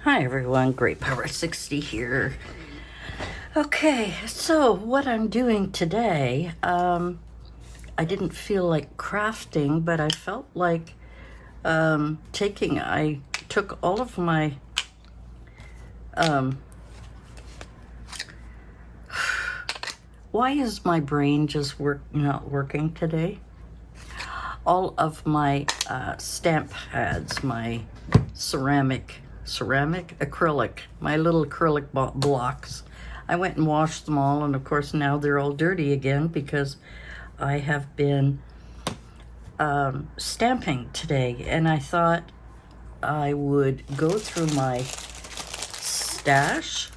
Hi everyone, Great Power 60 here. Okay, so what I'm doing today, I didn't feel like crafting, but I felt like I took all of my, why is my brain just not working today? All of my stamp pads, my acrylic, my little acrylic blocks. I went and washed them all, and of course now they're all dirty again because I have been stamping today, and I thought I would go through my stash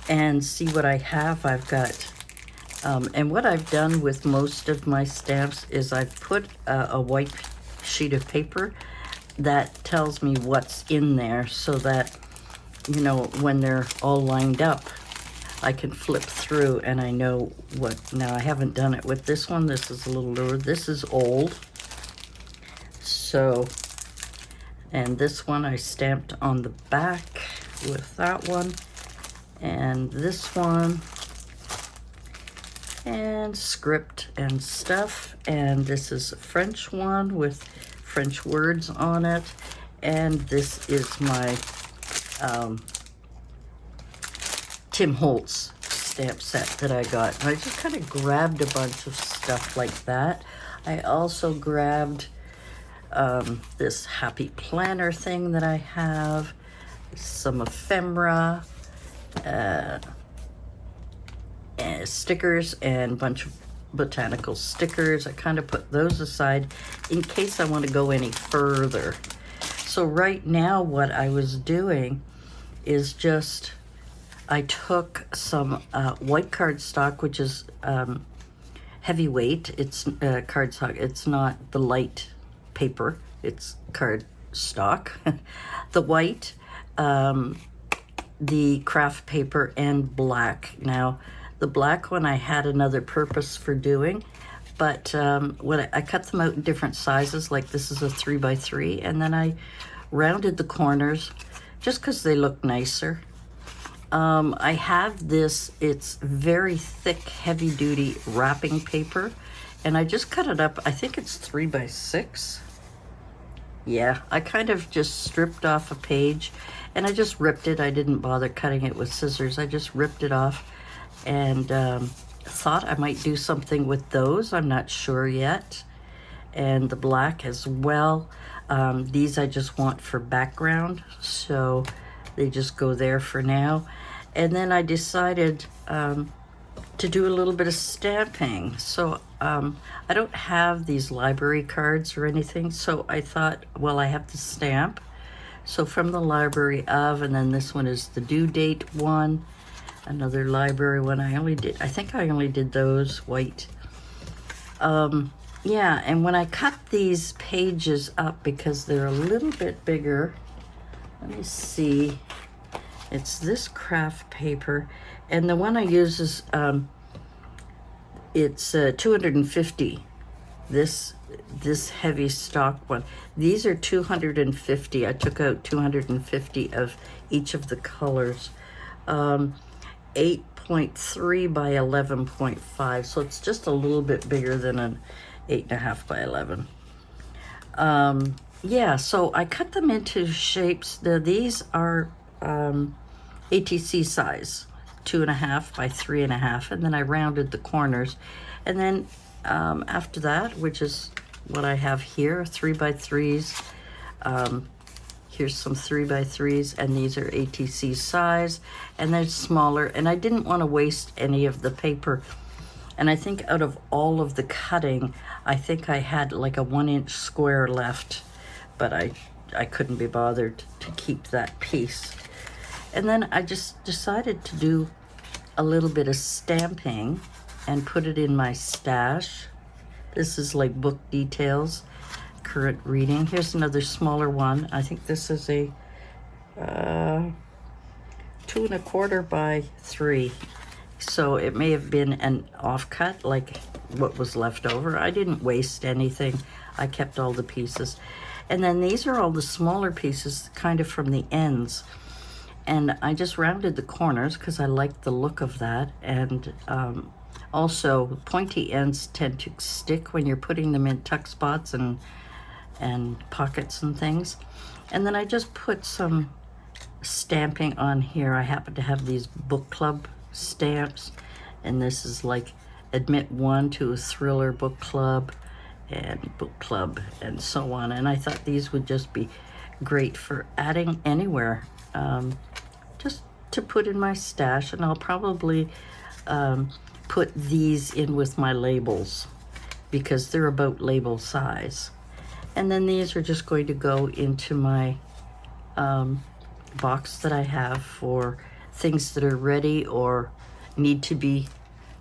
and see what I have. I've got and what I've done with most of my stamps is I've put a white sheet of paper that tells me what's in there so that, you know, when they're all lined up, I can flip through and I know what. Now, I haven't done it with this one. This is a little newer. This is old. So, and this one I stamped on the back with that one. And this one. And script and stuff, and this is a French one with French words on it, and this is my Tim Holtz stamp set that I got. And I just kind of grabbed a bunch of stuff like that. I also grabbed this happy planner thing that I have, some ephemera, stickers, and a bunch of botanical stickers. I kind of put those aside in case I want to go any further. So right now what I was doing is just, I took some white cardstock, which is heavyweight. It's cardstock. It's not the light paper. It's cardstock. The white, the craft paper, and black. Now, the black one I had another purpose for doing, but when I cut them out in different sizes, like this is a 3x3, and then I rounded the corners just because they look nicer. I have this, it's very thick, heavy-duty wrapping paper, and I just cut it up. I think it's 3x6. Yeah, I kind of just stripped off a page, and I just ripped it. I didn't bother cutting it with scissors. I just ripped it off, and thought I might do something with those. I'm not sure yet. And the black as well. These I just want for background, so they just go there for now. And then I decided to do a little bit of stamping. So I don't have these library cards or anything, so I thought, well, I have to stamp. So from the library of, and then this one is the due date one. Another library one. I think I only did those white. Yeah, and when I cut these pages up, because they're a little bit bigger, let me see. It's this craft paper, and the one I use is, it's 250. This heavy stock one. These are 250. I took out 250 of each of the colors. 8.3 by 11.5, so it's just a little bit bigger than an 8.5 by 11. Yeah, so I cut them into shapes. These are ATC size, 2.5 by 3.5, and then I rounded the corners. And then after that, which is what I have here, 3x3s. Here's some 3x3s, and these are ATC size, and they're smaller, and I didn't want to waste any of the paper. And I think out of all of the cutting, I think I had like a 1-inch square left, but I couldn't be bothered to keep that piece. And then I just decided to do a little bit of stamping and put it in my stash. This is like book details. Current reading. Here's another smaller one. I think this is a 2.25 by 3. So it may have been an offcut, like what was left over. I didn't waste anything. I kept all the pieces. And then these are all the smaller pieces, kind of from the ends. And I just rounded the corners because I like the look of that. And also, pointy ends tend to stick when you're putting them in tuck spots and pockets and things. And then I just put some stamping on here. I happen to have these book club stamps, and this is like admit one to a thriller book club and book club and so on. And I thought these would just be great for adding anywhere, just to put in my stash. And I'll probably put these in with my labels because they're about label size. And then these are just going to go into my box that I have for things that are ready or need to be,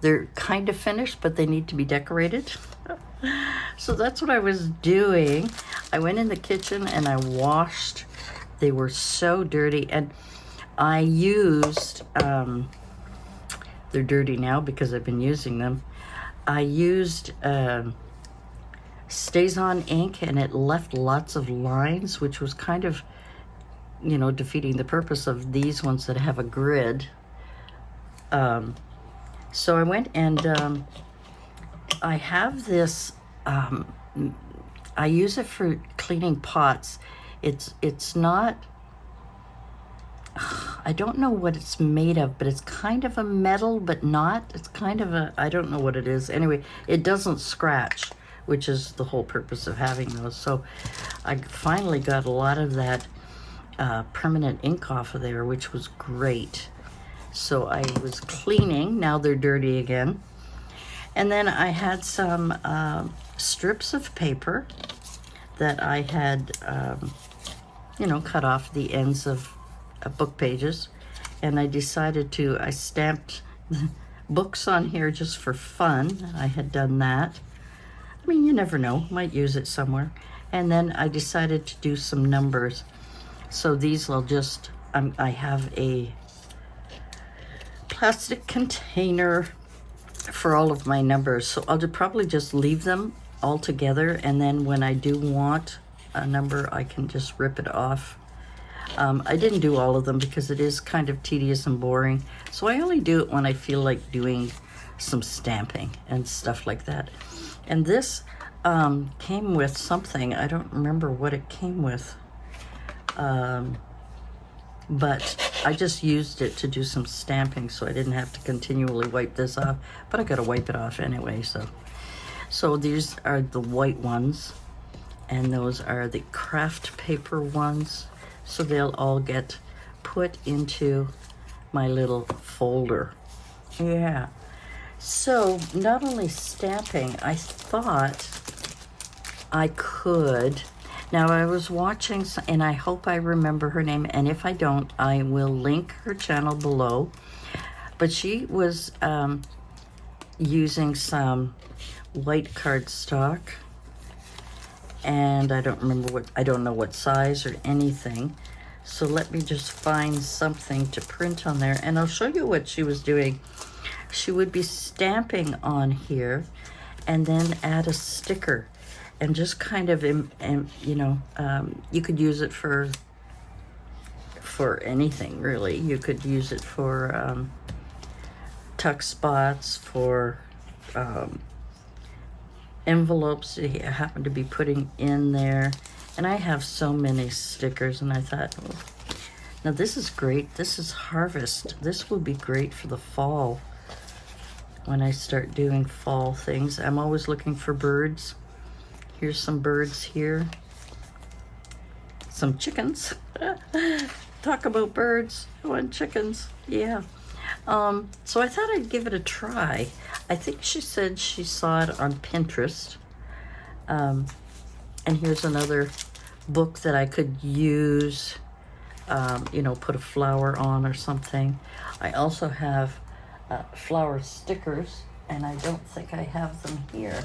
they're kind of finished, but they need to be decorated. So that's what I was doing. I went in the kitchen and I washed. They were so dirty, and I used, they're dirty now because I've been using them. I used StazOn ink, and it left lots of lines, which was kind of, defeating the purpose of these ones that have a grid. So I went and I have this, I use it for cleaning pots. It's not, I don't know what it's made of, but it's kind of a metal, but not. It's kind of a, I don't know what it is. Anyway, it doesn't scratch, which is the whole purpose of having those. So I finally got a lot of that permanent ink off of there, which was great. So I was cleaning. Now they're dirty again. And then I had some strips of paper that I had, cut off the ends of book pages. And I stamped books on here just for fun. I had done that. I mean, you never know, might use it somewhere. And then I decided to do some numbers. So these will just, I have a plastic container for all of my numbers. So I'll probably just leave them all together, and then when I do want a number, I can just rip it off. I didn't do all of them because it is kind of tedious and boring. So I only do it when I feel like doing some stamping and stuff like that. And this came with something. I don't remember what it came with. But I just used it to do some stamping, so I didn't have to continually wipe this off. But I gotta wipe it off anyway, so these are the white ones, and those are the craft paper ones. So they'll all get put into my little folder. Yeah. So not only stamping, I thought I could. Now I was watching, and I hope I remember her name, and if I don't, I will link her channel below. But she was using some white cardstock, and I don't know what size or anything. So let me just find something to print on there, and I'll show you what she was doing. She would be stamping on here, and then add a sticker. And just kind of, you could use it for anything, really. You could use it for tuck spots, for envelopes that you happen to be putting in there. And I have so many stickers, and I thought, oh, now this is great. This is harvest. This will be great for the fall when I start doing fall things. I'm always looking for birds. Here's some birds here. Some chickens. Talk about birds. I want chickens. Yeah. So I thought I'd give it a try. I think she said she saw it on Pinterest. And here's another book that I could use, put a flower on or something. I also have flower stickers, and I don't think I have them here.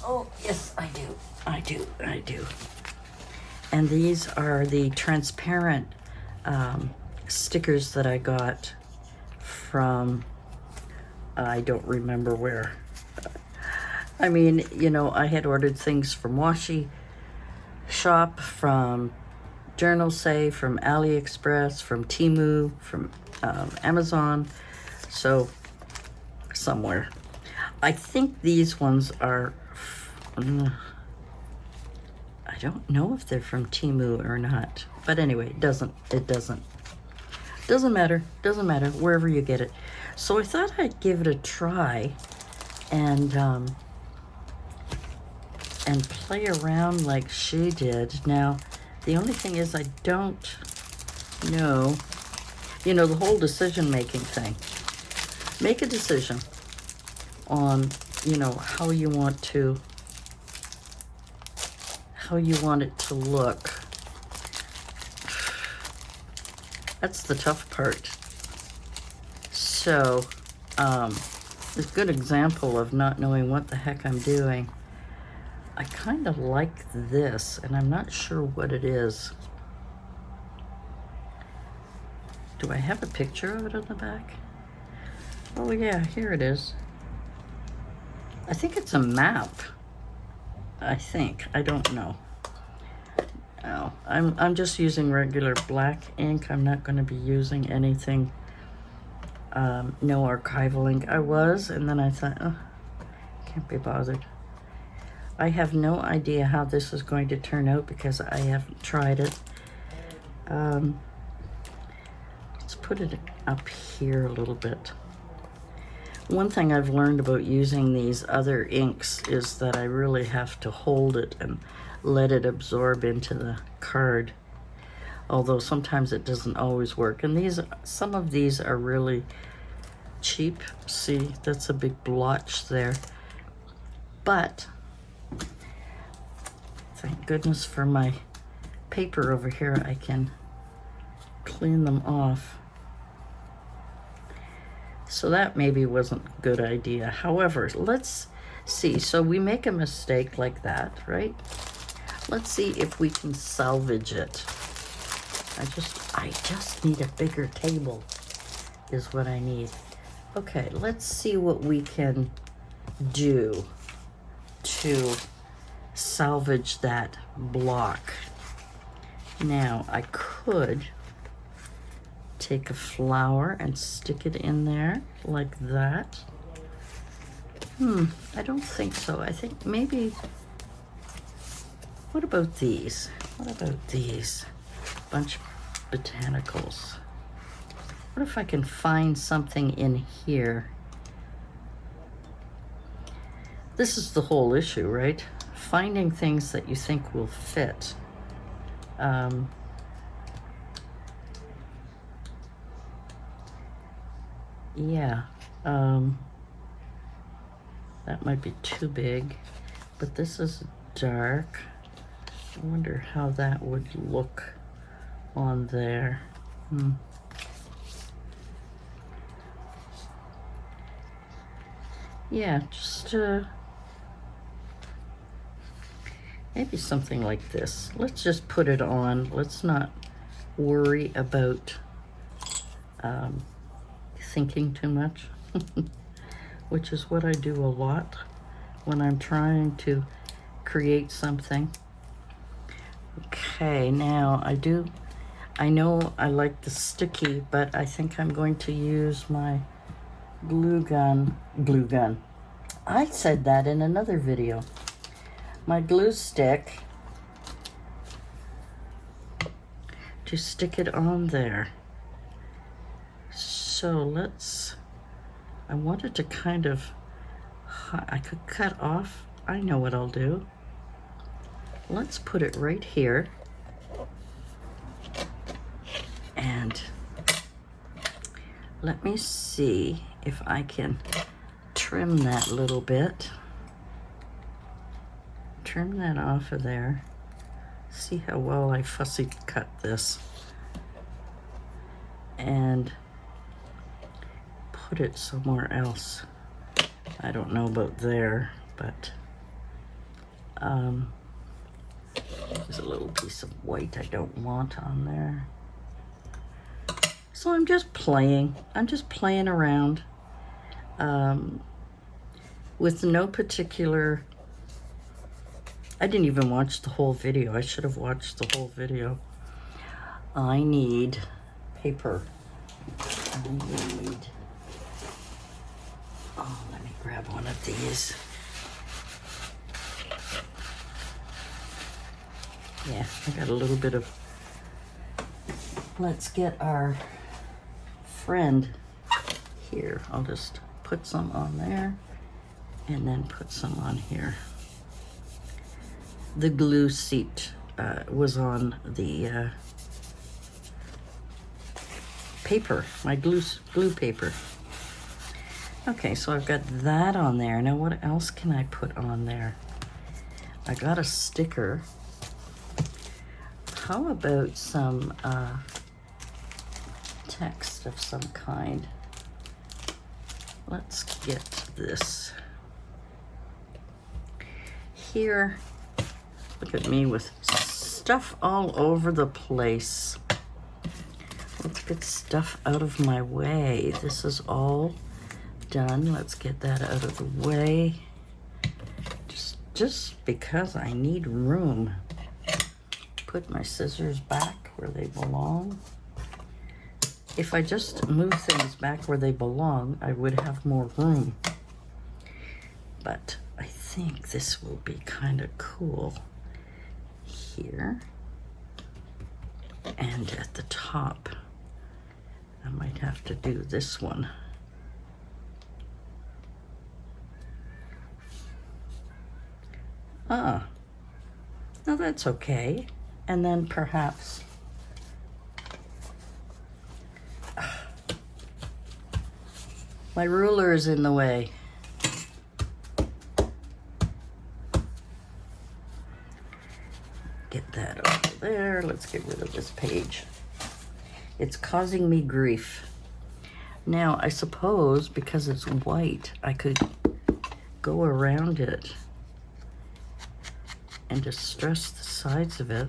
Oh, yes, I do. And these are the transparent stickers that I got from, I don't remember where. I mean, I had ordered things from Washi Shop, from journals say from AliExpress, from Temu, from Amazon, so somewhere. I think these ones are, I don't know if they're from Temu or not, but anyway, it doesn't matter, wherever you get it. So I thought I'd give it a try and play around like she did. Now, the only thing is I don't know, you know, the whole decision-making thing. Make a decision on, you know, how you want it to look. That's the tough part. So, it's a good example of not knowing what the heck I'm doing. I kind of like this, and I'm not sure what it is. Do I have a picture of it on the back? Oh yeah, here it is. I think it's a map. I think. I don't know. Oh, I'm just using regular black ink. I'm not going to be using anything. No archival ink. I was, and then I thought, oh, can't be bothered. I have no idea how this is going to turn out because I haven't tried it. Let's put it up here a little bit. One thing I've learned about using these other inks is that I really have to hold it and let it absorb into the card. Although sometimes it doesn't always work. And some of these are really cheap. See, that's a big blotch there. But thank goodness for my paper over here, I can clean them off. So that maybe wasn't a good idea. However, let's see. So we make a mistake like that, right? Let's see if we can salvage it. I just need a bigger table is what I need. Okay, let's see what we can do to salvage that block. Now, I could take a flower and stick it in there like that. I don't think so. I think maybe, what about these? What about these? Bunch of botanicals. What if I can find something in here? This is the whole issue, right? Finding things that you think will fit. Yeah, that might be too big, but this is dark. I wonder how that would look on there. Yeah, just maybe something like this. Let's just put it on. Let's not worry about thinking too much, which is what I do a lot when I'm trying to create something. Okay, now I know I like the sticky, but I think I'm going to use my glue gun. I said that in another video. My glue stick to stick it on there. So I wanted to kind of, I could cut off. I know what I'll do. Let's put it right here. And let me see if I can trim that little bit. Trim that off of there. See how well I fussy cut this. And put it somewhere else. I don't know about there, but there's a little piece of white I don't want on there. So I'm just playing around with no particular, I didn't even watch the whole video. I should have watched the whole video. I need paper. I need, oh, let me grab one of these. Yeah, I got a little bit of, let's get our friend here. I'll just put some on there and then put some on here. The glue seat was on the paper, my glue paper. Okay, so I've got that on there. Now what else can I put on there? I got a sticker. How about some text of some kind? Let's get this. Here, look at me with stuff all over the place. Let's get stuff out of my way. This is all done. Let's get that out of the way. Just because I need room. Put my scissors back where they belong. If I just move things back where they belong, I would have more room. But I think this will be kind of cool here. And at the top, I might have to do this one. Ah, no, that's okay. And then perhaps, my ruler is in the way. Get that over there. Let's get rid of this page. It's causing me grief. Now, I suppose because it's white, I could go around it and distress the sides of it.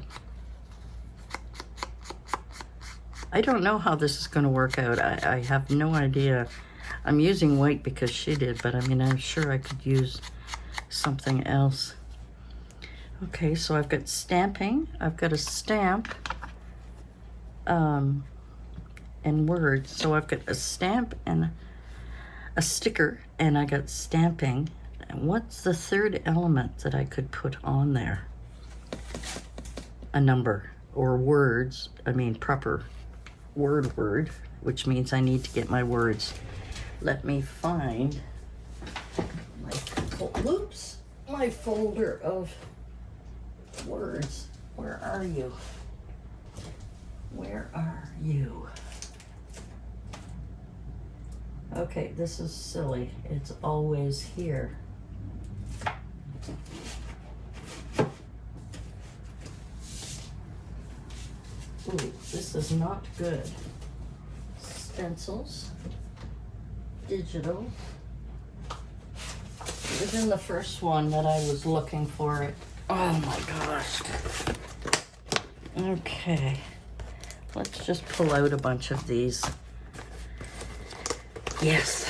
I don't know how this is going to work out. I have no idea. I'm using white because she did, but I mean, I'm sure I could use something else. Okay, so I've got stamping. I've got a stamp and words. So I've got a stamp and a sticker, and I got stamping. And what's the third element that I could put on there? A number or words. I mean, proper word, which means I need to get my words. Let me find my folder of words. Where are you? Where are you? Okay, this is silly. It's always here. Ooh, this is not good. Stencils, digital. It was in the first one that I was looking for it. Oh my gosh. Okay, let's just pull out a bunch of these. Yes,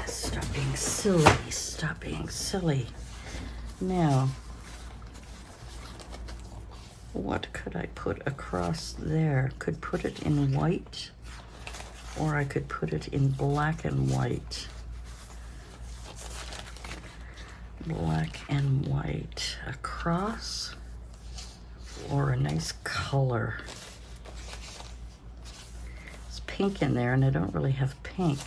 stop being silly, stop being silly. Now, what could I put across there? Could put it in white, or I could put it in black and white. Black and white across, or a nice color. It's pink in there, and I don't really have pink.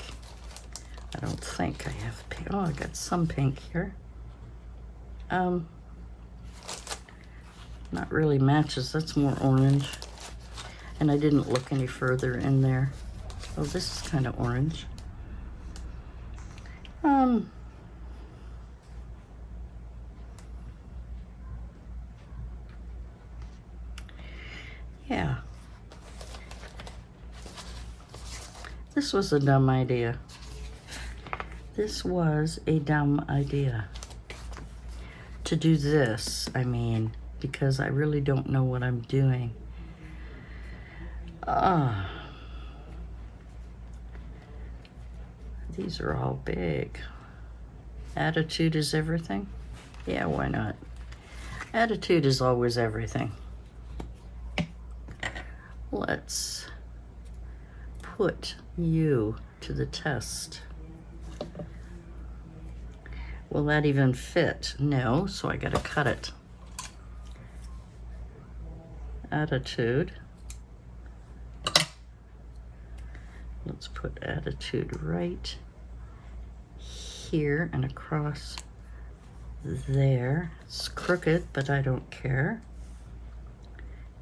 I don't think I have pink. Oh, I got some pink here. Not really matches. That's more orange. And I didn't look any further in there. Oh, this is kind of orange. Yeah. This was a dumb idea. This was a dumb idea. To do this, I mean, because I really don't know what I'm doing. These are all big. Attitude is everything? Yeah, why not? Attitude is always everything. let's put you to the test. Will that even fit? No, so I gotta cut it. Attitude. Let's put attitude right here and across there. It's crooked, but I don't care.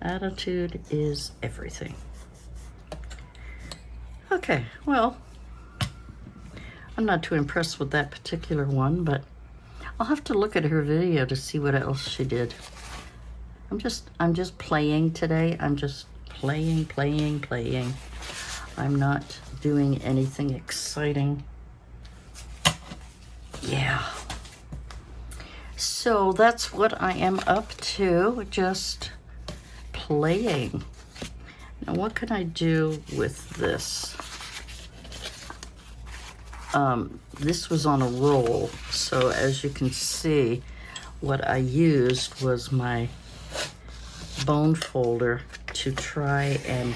Attitude is everything. Okay, well, I'm not too impressed with that particular one, but I'll have to look at her video to see what else she did. I'm just playing today. I'm just playing. I'm not doing anything exciting. Yeah. So that's what I am up to, just playing. Now what can I do with this? This was on a roll, so as you can see, what I used was my bone folder to try and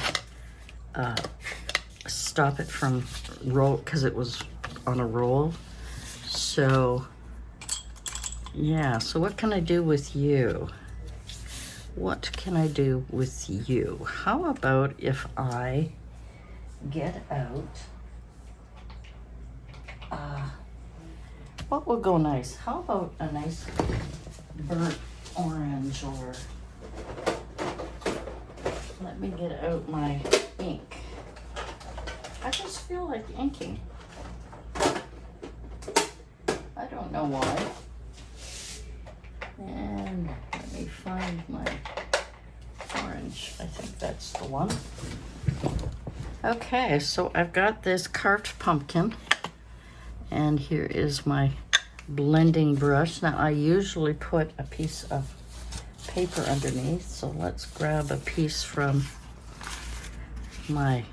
stop it from roll, because it was on a roll. So yeah, so what can I do with you? What can I do with you? How about if I get out, what will go nice? How about a nice burnt orange, or let me get out my ink. I just feel like inking. I don't know why. And let me find my orange. I think that's the one. Okay, so I've got this carved pumpkin, and here is my blending brush. Now I usually put a piece of paper underneath, so let's grab a piece from my,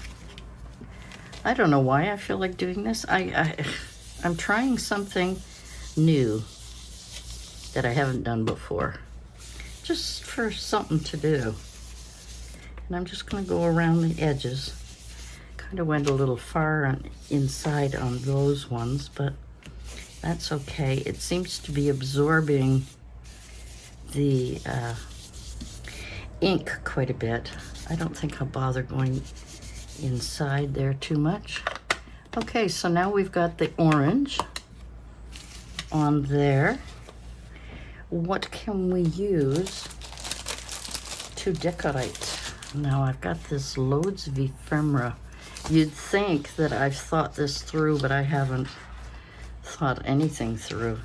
I don't know why I feel like doing this. I'm trying something new that I haven't done before, just for something to do. And I'm just gonna go around the edges. Kind of went a little far on inside on those ones, but that's okay. It seems to be absorbing the ink quite a bit. I don't think I'll bother going inside there too much. Okay, so now we've got the orange on there. What can we use to decorate? Now I've got this Loads of Ephemera. You'd think that I've thought this through, but I haven't thought anything through.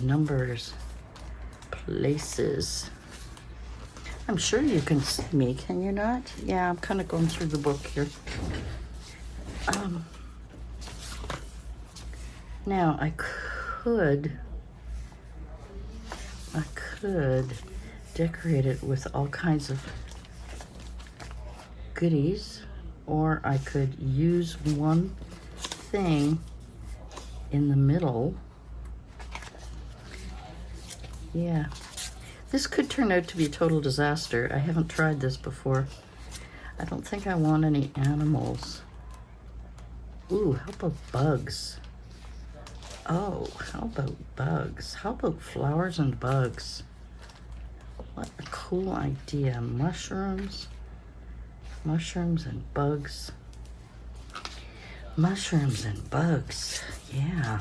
Numbers, places. I'm sure you can see me, can you not? Yeah, I'm kind of going through the book here. Now I could decorate it with all kinds of goodies, or I could use one thing in the middle. Yeah, this could turn out to be a total disaster. I haven't tried this before. I don't think I want any animals. Ooh, how about bugs? Oh, how about bugs? How about flowers and bugs? What a cool idea. Mushrooms and bugs. Mushrooms and bugs, yeah.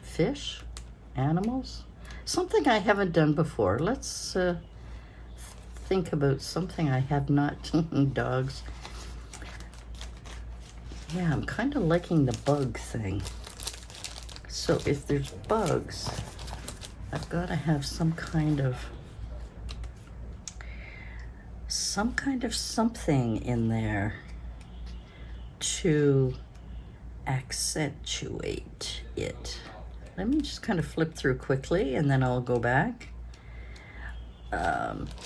Fish, animals, something I haven't done before. Let's think about something I have not. Dogs. Yeah, I'm kind of liking the bug thing. So if there's bugs, I've got to have some kind of something in there to accentuate it. Let me just kind of flip through quickly and then I'll go back.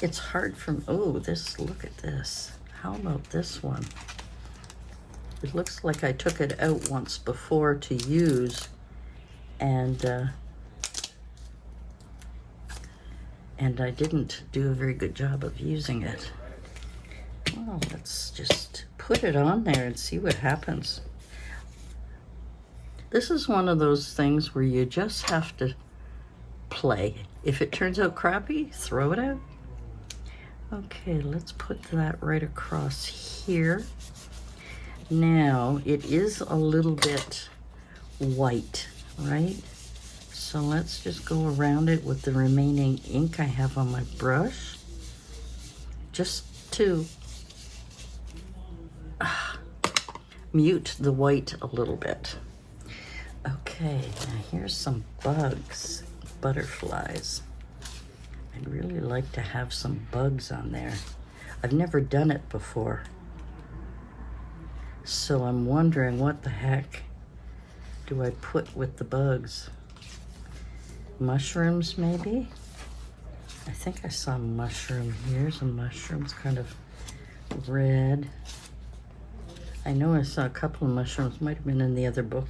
It's hard from, oh, this, look at this. How about this one? It looks like I took it out once before to use, and and I didn't do a very good job of using it. Well, let's just put it on there and see what happens. This is one of those things where you just have to play. If it turns out crappy, throw it out. Okay, let's put that right across here. Now, it is a little bit white, right? So let's just go around it with the remaining ink I have on my brush, just to mute the white a little bit. Okay, now here's some bugs, butterflies. I'd really like to have some bugs on there. I've never done it before, so I'm wondering what the heck do I put with the bugs? Mushrooms, maybe? I think I saw mushroom. Here's a mushroom. It's kind of red. I know I saw a couple of mushrooms. Might have been in the other book.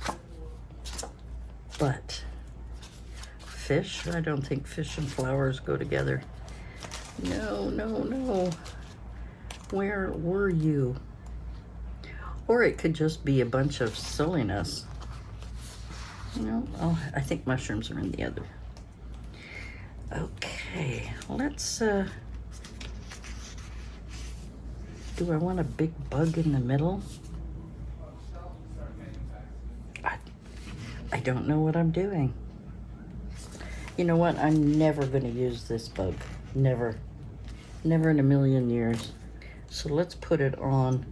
But fish? I don't think fish and flowers go together. No, no, no. Where were you? Or it could just be a bunch of silliness. No, oh, I think mushrooms are in the other. Okay, let's, do I want a big bug in the middle? I don't know what I'm doing. You know what? I'm never going to use this bug. Never. Never in a million years. So let's put it on.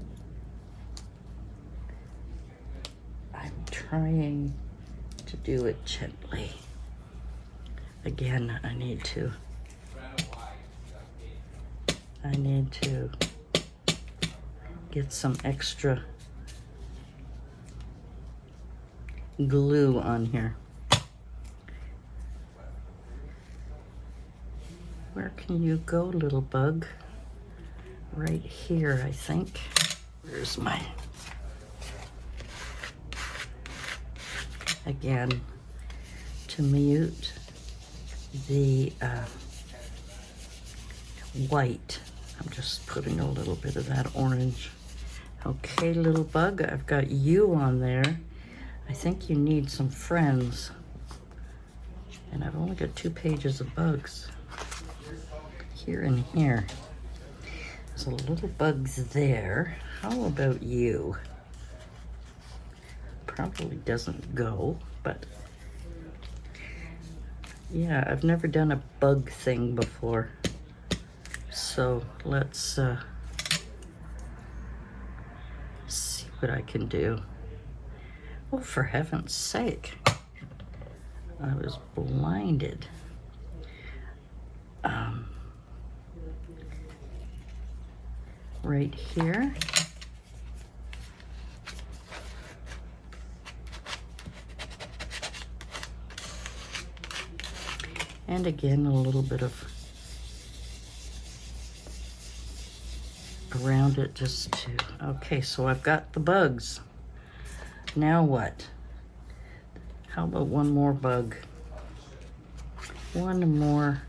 I'm trying to do it gently. Again, I need to get some extra glue on here. Where can you go, little bug? Right here, I think. Where's my... Again, to mute the white, I'm just putting a little bit of that orange. Okay, little bug, I've got you on there. I think you need some friends. And I've only got 2 pages of bugs. Here and here. There's a little bugs there. How about you? Probably doesn't go, but yeah, I've never done a bug thing before. So let's see what I can do. Oh, for heaven's sake. I was blinded. Right here. And again, a little bit of around it just to, okay, so I've got the bugs. Now what? How about one more bug? One more.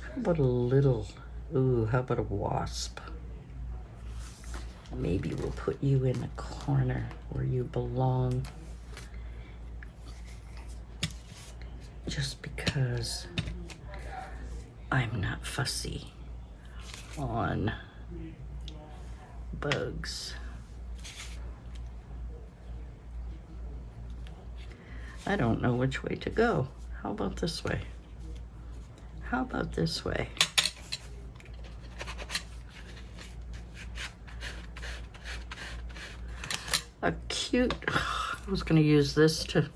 How about a little, ooh, how about a wasp? Maybe we'll put you in the corner where you belong. Just because I'm not fussy on bugs. I don't know which way to go. How about this way? How about this way? A cute, I was going to use this to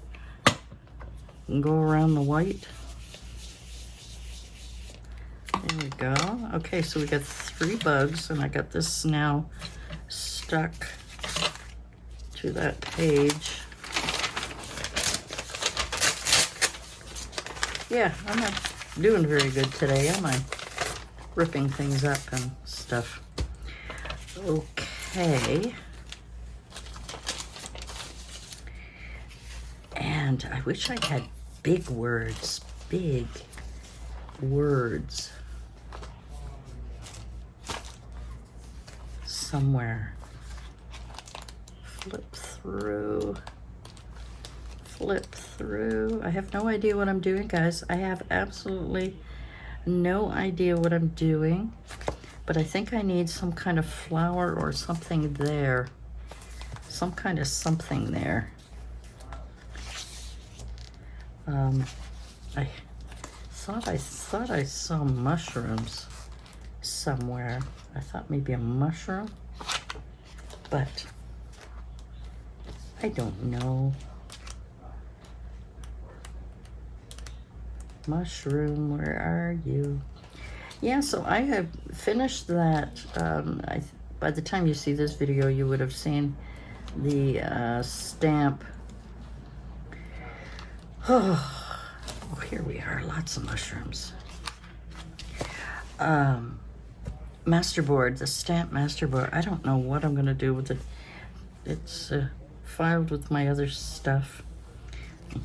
go around the white. There we go. Okay, so we got 3 bugs, and I got this now stuck to that page. Yeah, I'm not doing very good today, am I? Ripping things up and stuff. Okay. And I wish I had big words, big. words somewhere. Flip through. I have no idea what I'm doing, guys. I have absolutely no idea what I'm doing, but I think I need some kind of flower or something there. Some kind of something there. I thought I saw mushrooms somewhere. I thought maybe a mushroom, but I don't know. Mushroom, where are you? Yeah, so I have finished that. By the time you see this video, you would have seen the stamp. Oh, here we are, lots of mushrooms. Masterboard, the stamp masterboard. I don't know what I'm gonna do with it. It's filed with my other stuff.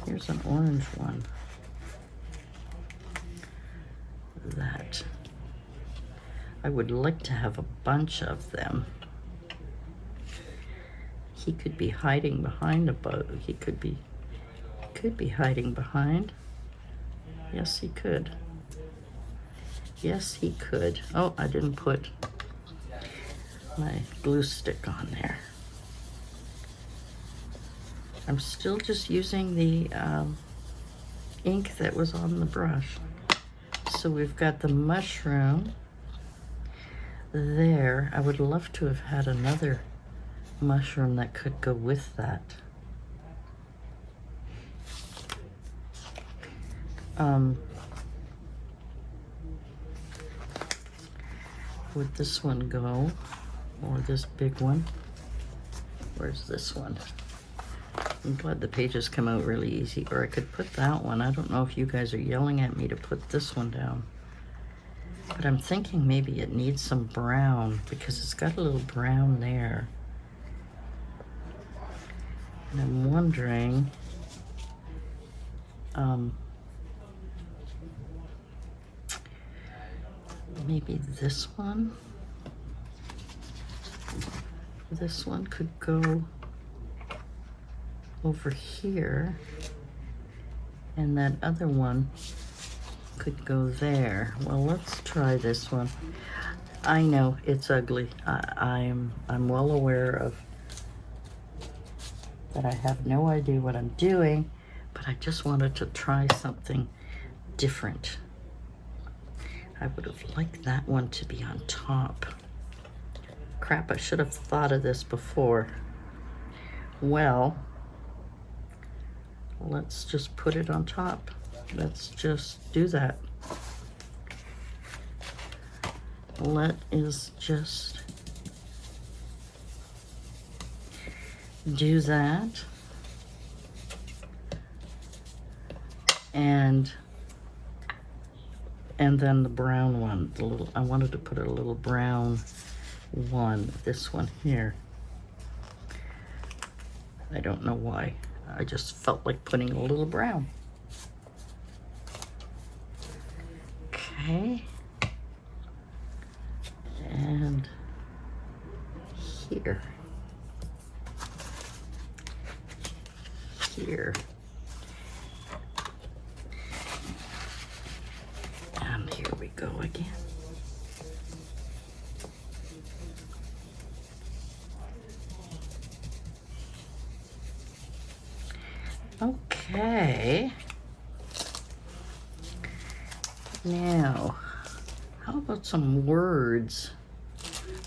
Here's an orange one. That I would like to have a bunch of them. He could be hiding behind a boat. He could be hiding behind. Yes, he could. Yes, he could. Oh, I didn't put my glue stick on there. I'm still just using the ink that was on the brush. So we've got the mushroom there. I would love to have had another mushroom that could go with that. Would this one go? Or this big one? Where's this one? I'm glad the pages come out really easy. Or I could put that one. I don't know if you guys are yelling at me to put this one down. But I'm thinking maybe it needs some brown because it's got a little brown there. And I'm wondering, maybe this one could go over here, and that other one could go there. Well, let's try this one. I know it's ugly. I'm well aware of that. I have no idea what I'm doing, but I just wanted to try something different. I would have liked that one to be on top. Crap, I should have thought of this before. Well, let's just put it on top. Let's just do that. Let us just do that. And then the brown one, the little, I wanted to put a little brown one, this one here. I don't know why. I just felt like putting a little brown. Okay. And here. Here. And here we go again. Okay. Now, how about some words?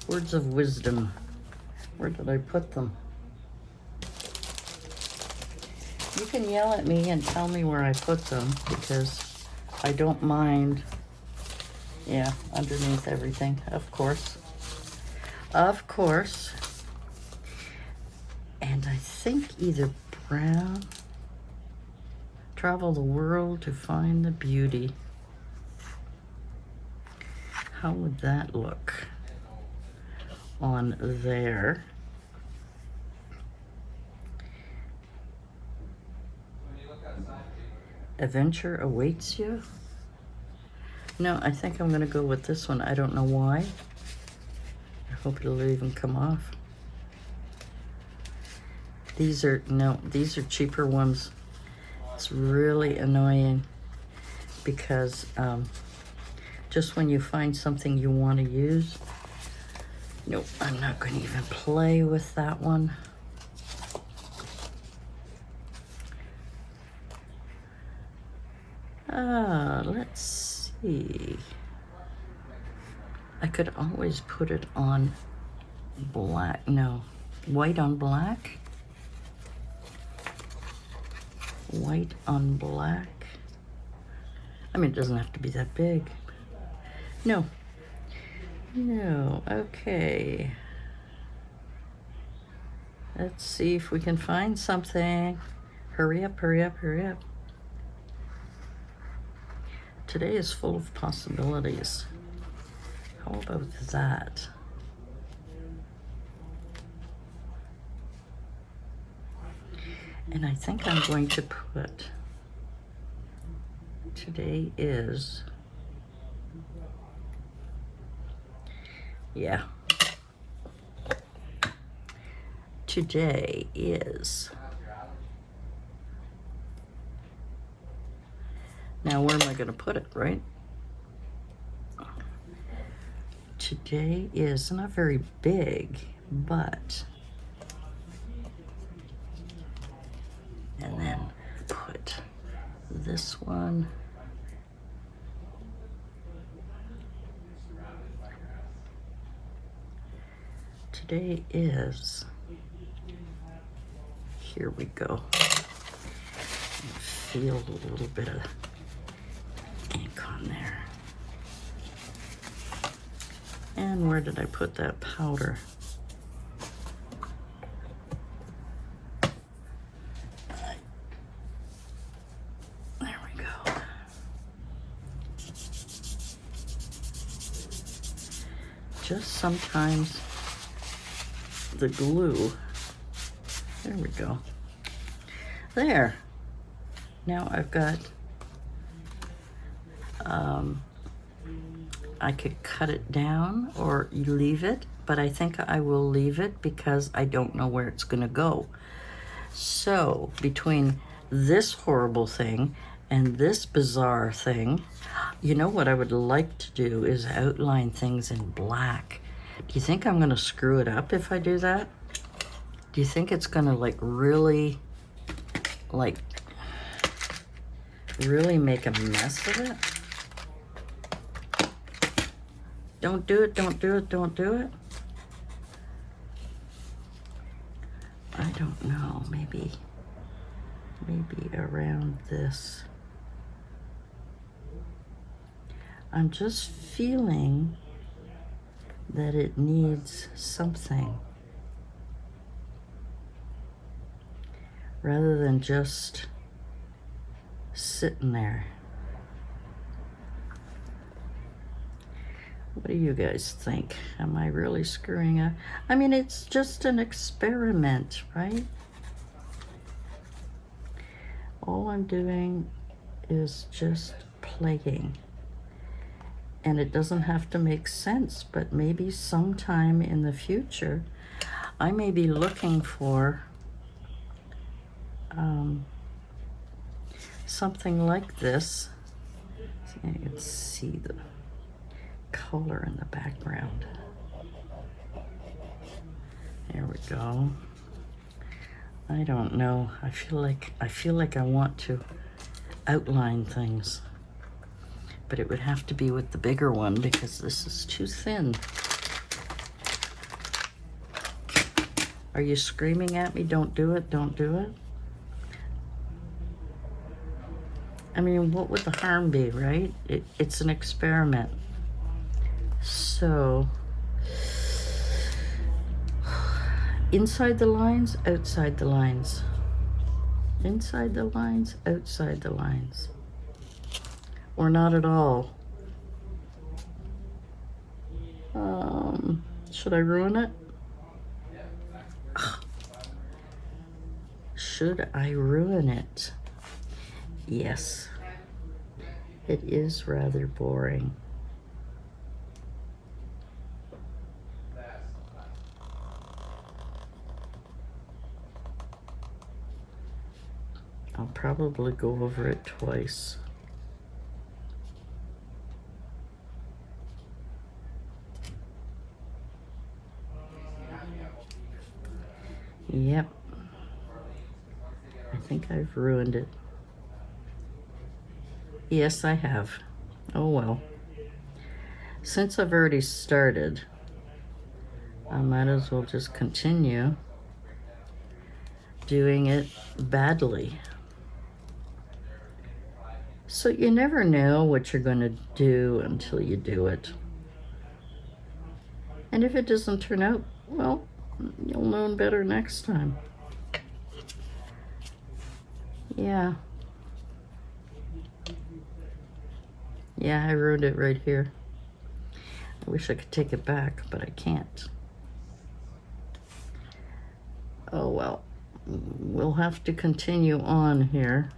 Words of wisdom. Where did I put them? You can yell at me and tell me where I put them because I don't mind. Yeah, underneath everything, of course. Of course. And I think either brown. Travel the world to find the beauty. How would that look on there? Adventure awaits you. No, I think I'm gonna go with this one. I don't know why. I hope it'll even come off. These are cheaper ones. It's really annoying because just when you find something you want to use, nope, I'm not going to even play with that one. Let's see. I could always put it on black. No, white on black. White on black. I mean, it doesn't have to be that big. No. No, okay. Let's see if we can find something. Hurry up, hurry up, hurry up. Today is full of possibilities. How about that? And I think I'm going to put, today is, yeah. Today is, now where am I going to put it, right? Today is not very big, but, and then put this one. Today is, here we go. Feel a little bit of ink on there. And where did I put that powder? There we go. Just sometimes the glue, there we go. There. Now I've got, I could cut it down or you leave it, but I think I will leave it because I don't know where it's gonna go. So between this horrible thing and this bizarre thing, you know what I would like to do is outline things in black. Do you think I'm gonna screw it up if I do that? Do you think it's gonna really make a mess of it? Don't do it, don't do it, don't do it. I don't know, maybe around this. I'm just feeling that it needs something rather than just sitting there. What do you guys think? Am I really screwing up? I mean, it's just an experiment, right? All I'm doing is just playing. And it doesn't have to make sense, but maybe sometime in the future, I may be looking for something like this. So you can see the color in the background. There we go. I don't know. I feel like I want to outline things, but it would have to be with the bigger one because this is too thin. Are you screaming at me? Don't do it, don't do it. I mean, what would the harm be, right? It's an experiment. So, inside the lines, outside the lines. Inside the lines, outside the lines. Or not at all. Should I ruin it? Should I ruin it? Yes. It is rather boring. I'll probably go over it twice. Yep. I think I've ruined it. Yes, I have. Oh well. Since I've already started, I might as well just continue doing it badly. So you never know what you're going to do until you do it. And if it doesn't turn out, well, you'll know better next time. Yeah. Yeah, I ruined it right here. I wish I could take it back, but I can't. Oh well, we'll have to continue on here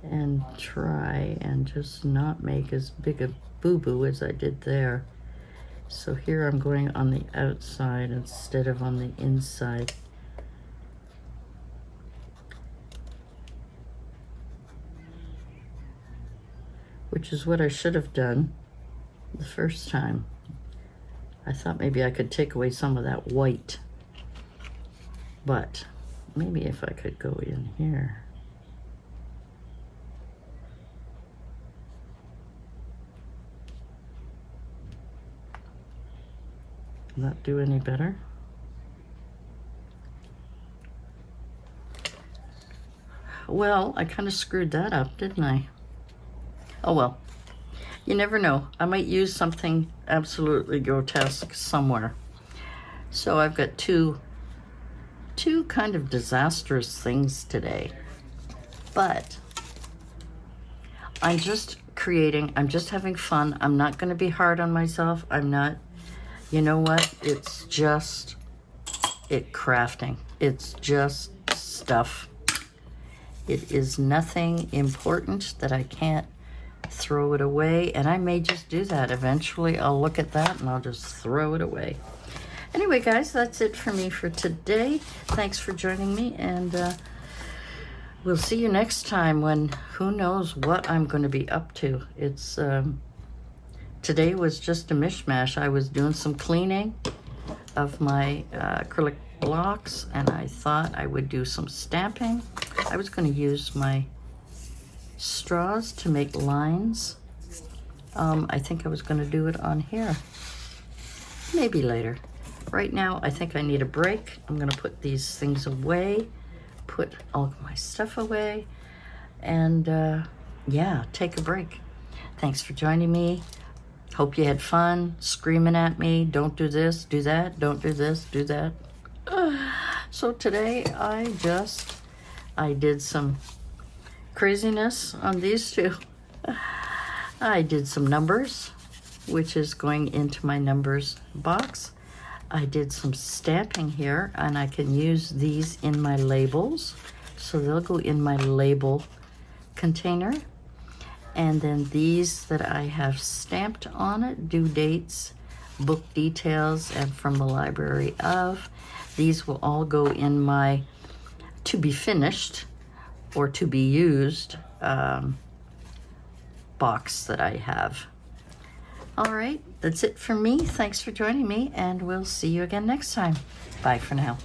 and try and just not make as big a boo-boo as I did there. So here I'm going on the outside instead of on the inside. Which is what I should have done the first time. I thought maybe I could take away some of that white, but maybe if I could go in here. Will that do any better? Well, I kind of screwed that up, didn't I? Oh well, you never know. I might use something absolutely grotesque somewhere. So I've got two kind of disastrous things today. But I'm just creating, I'm just having fun. I'm not going to be hard on myself. I'm not, you know what? It's just crafting. It's just stuff. It is nothing important that I can't throw it away, and I may just do that. Eventually I'll look at that and I'll just throw it away. Anyway, guys, that's it for me for today. Thanks for joining me, and we'll see you next time when who knows what I'm going to be up to. It's today was just a mishmash. I was doing some cleaning of my acrylic blocks, and I thought I would do some stamping. I was going to use my straws to make lines. I think I was going to do it on here. Maybe later. Right now, I think I need a break. I'm going to put these things away, put all of my stuff away, and yeah, take a break. Thanks for joining me. Hope you had fun screaming at me. Don't do this, do that. Don't do this, do that. So today, I did some craziness on these two. I did some numbers, which is going into my numbers box. I did some stamping here, and I can use these in my labels. So they'll go in my label container. And then these that I have stamped on it, due dates, book details, and from the library of. These will all go in my to be finished or to be used box that I have. All right, that's it for me. Thanks for joining me, and we'll see you again next time. Bye for now.